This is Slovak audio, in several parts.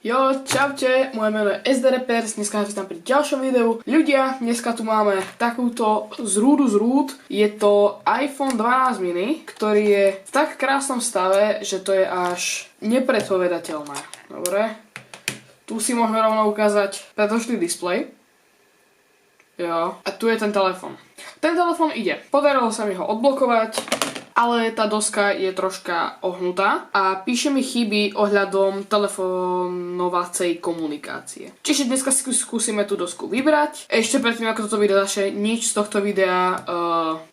Jo, čaute, moje meno je SD Rappers, dneska sa tam pri ďalšom videu. Ľudia, dneska tu máme takúto zrúd, je to iPhone 12 mini, ktorý je v tak krásnom stave, že to je až nepredpovedateľné. Dobre, tu si môžeme rovno ukázať predošlý displej. Jo, a tu je ten telefon. Ten telefon ide, podarilo sa mi ho odblokovať, ale tá doska je troška ohnutá a píše mi chyby ohľadom telefonovacej komunikácie. Čiže dneska si skúsime tú dosku vybrať. Ešte predtým, ako toto video začne, nič z tohto videa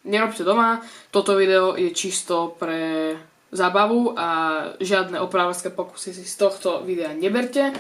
nerobte doma. Toto video je čisto pre zábavu a žiadne opravárske pokusy si z tohto videa neberte,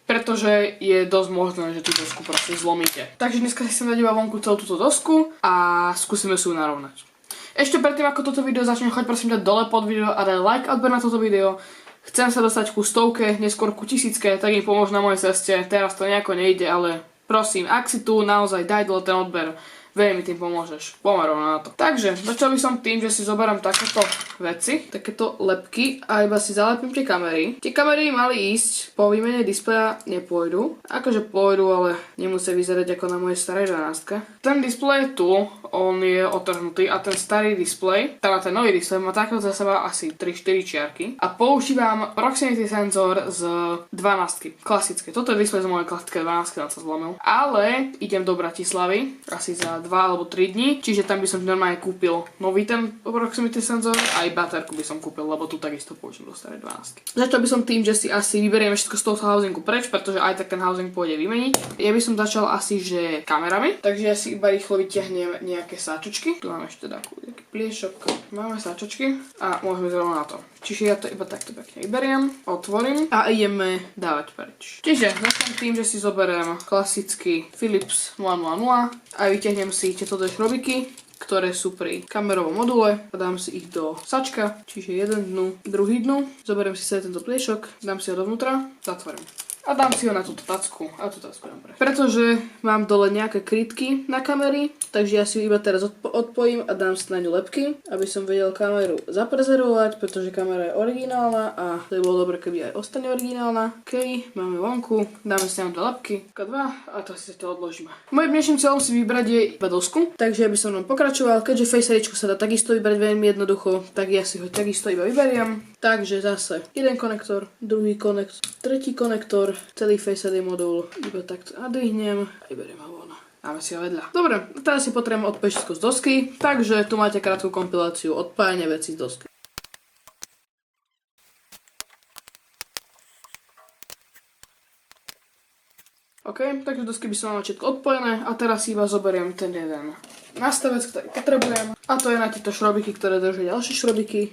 pretože je dosť možné, že tú dosku proste zlomíte. Takže dneska si chcem dať iba vonku celú túto dosku a skúsime si ju narovnať. Ešte predtým, ako toto video začne, choď prosím dať dole pod video a daj like a odber na toto video. Chcem sa dostať ku 100, neskôr ku 1000, tak mi pomôž na mojej ceste. Teraz to nejako nejde, ale prosím, ak si tu, naozaj daj dole ten odber. Veľmi mi tým pomôžeš. Poďme rovno na to. Takže, začal by som tým, že si zoberiem takéto veci, takéto lepky a iba si zalepím tie kamery. Tie kamery mali ísť, po výmene displeja nepôjdu. Akože pôjdu, ale nemusia vyzerať ako na mojej starej 12. Ten displej je tu, on je otrhnutý a ten starý displej, teda ten nový displej má takto za seba asi 3-4 čiarky a používam proximity senzor z 12. Klasické. Toto je displej z mojej klasické 12, tam sa zlomil. Ale idem do Bratislavy, asi za 2 alebo 3 dní, čiže tam by som normálne kúpil nový ten proximity senzor a aj baterku by som kúpil, lebo tu takisto použijem do starej 12. Začal by som tým, že si asi vyberiem všetko z tohto housingu preč, pretože aj tak ten housing pôjde vymeniť. Ja by som začal asi, že kamerami, takže ja si iba rýchlo vyťahnem nejaké sáčočky. Tu máme ešte taký pliešok, máme sáčočky a môžeme zrovna na to. Čiže ja to iba takto pekne vyberiem, otvorím a ideme dávať preč. Čiže začnem tým, že si zoberiem klasický Philips 000 a vyťahnem si tieto dve šrobiky, ktoré sú pri kamerovom module a dám si ich do sačka, čiže jeden dnu, druhý dnu. Zoberiem si celý tento pliešok, dám si ho dovnútra, zatvorím. A dám si ho na túto tacku a tú tacku dám preč. Pretože mám dole nejaké krytky na kamery, takže ja si ju iba teraz odpojím a dám si na ňu lepky, aby som vedel kameru zaprezervovať, pretože kamera je originálna a to by bolo dobre, keby aj ostane originálna. OK, máme vonku, dáme si tam dve lepky, dva a to si to odložíme. Mojím dnešným cieľom si vybrať je iba dosku, takže ja by som vám pokračoval, keďže Face IDčko sa dá takisto vybrať veľmi jednoducho, tak ja si ho takisto iba vyberiem. Takže zase jeden konektor, druhý konektor, tretí konektor, celý Face ID modul iba takto nadvihnem a vyberiem ho von. Dáme si ho vedľa. Dobre, teraz si potrebujeme odpájať všetko z dosky, takže tu máte krátku kompiláciu odpájania vecí z dosky. OK, takže dosky by som mal všetko odpojené a teraz si iba zoberiem ten jeden nastavec, ktorý potrebujem. A to je na tieto šrobiky, ktoré držia ďalšie šrobiky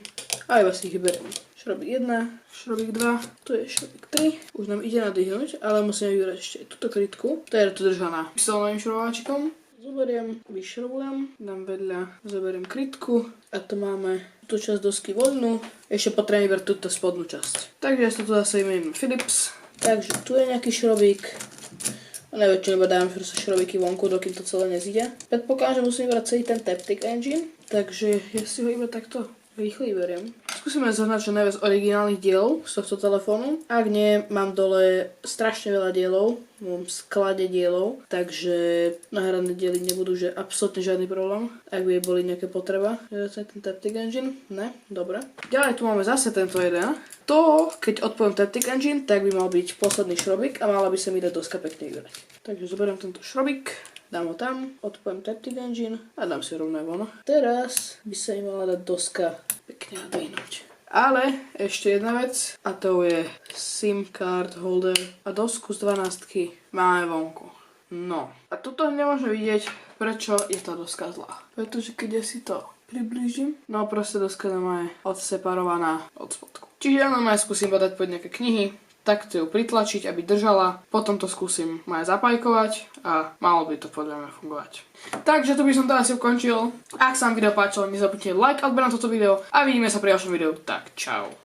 a iba si ich vyberiem. Šrobík 1, šrobík 2, tu je šrobík 3. Už nám ide nadvihnúť, ale musíme vybrať ešte túto krytku. To je tu držaná pistolovým šrobováčikom. Zoberiem, vyšrobujem, dám vedľa, zoberiem krytku a to máme túto časť dosky voľnú. Ešte potrebujem vybrať túto spodnú časť. Takže ja si to zase vymením Philips. Takže tu je nejaký šrobík. A najväčšie iba dávam šrobíky vonku, dokým to celé nezíde. Predpokladám, že musím vybrať celý ten Taptic Engine, takže ja si ho iba takto rýchlo vyberiem. Skúsime zohnať čo najviac originálnych dielov z tohto telefónu. Ak nie, mám dole strašne veľa dielov, mám sklade dielov, takže náhradné diely nebudú že absolútne žiadny problém, ak by boli nejaké potreba. Je ten Taptic Engine? Ne? Dobre. Ďalej tu máme zase tento jeden. To, keď odpojím Taptic Engine, tak by mal byť posledný šrobík a mala by sa mi dať doska pekne vybrať. Takže zoberiem tento šrobík, dám ho tam, odpojím Taptic Engine a dám si ho rovno von. Teraz by sa mi mala dať doska pekne nadvihnúť. Ale ešte jedna vec a to je SIM card holder a dosku z 12 máme vonku. No a tuto nemôžeme vidieť, prečo je tá doska zlá. Pretože keď ja si to priblížim, no proste doska je odseparovaná od spodku. Čiže ja normálne skúsim dať pod nejaké knihy, takto ju pritlačiť, aby držala, potom to skúsim zapajkovať a malo by to podľa mňa fungovať. Takže tu by som to asi ukončil. Ak sa vám video páčilo, nezabudnite like a odber na toto video a vidíme sa pri ďalšom videu. Tak čau.